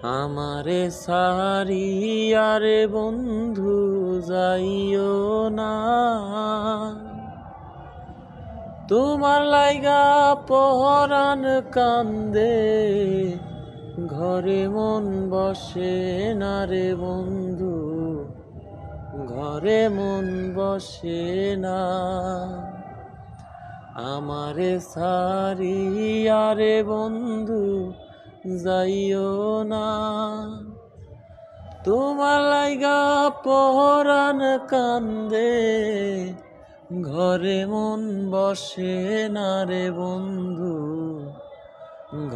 আমারে সারিয়া রে বন্ধু যাইও না, তোমার লাইগা পরাণ কান্দে, ঘরে মন বসে না রে বন্ধু, ঘরে মন বসে না। আমারে সারিয়া রে বন্ধু যাইও না, তোমার লাইগা পরাণ কান্দে, ঘরে মন বসে না রে বন্ধু,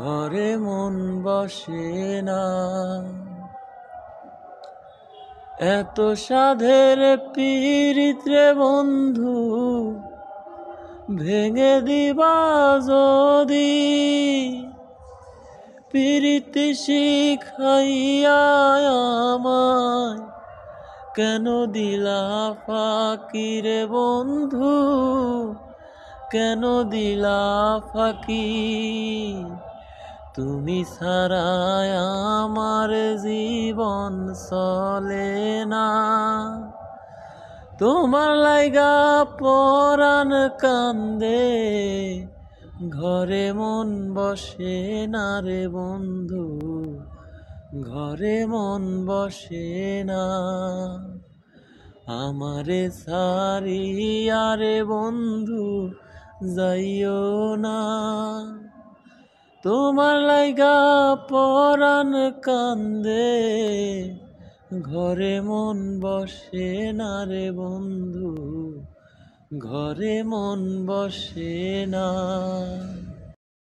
ঘরে মন বসে না। এত সাধের পীড়িত রে বন্ধু, ভেঙে দিবা যদি, পীড়িতি শিখাইয়া আমায় কেন দিলা ফাঁকি রে বন্ধু, কেন দিলা ফাঁকি। তুমি ছাড়ায় আমার জীবন চলে না, তোমার লাইগা পরাণ কান্দে, ঘরে মন বসে না রে বন্ধু, ঘরে মন বসে না। আমারে সারিয়া রে বন্ধু যাইও না, তোমার লাইগা পরাণ কান্দে, ঘরে মন বসে না রে বন্ধু, ঘরে মন বসে না।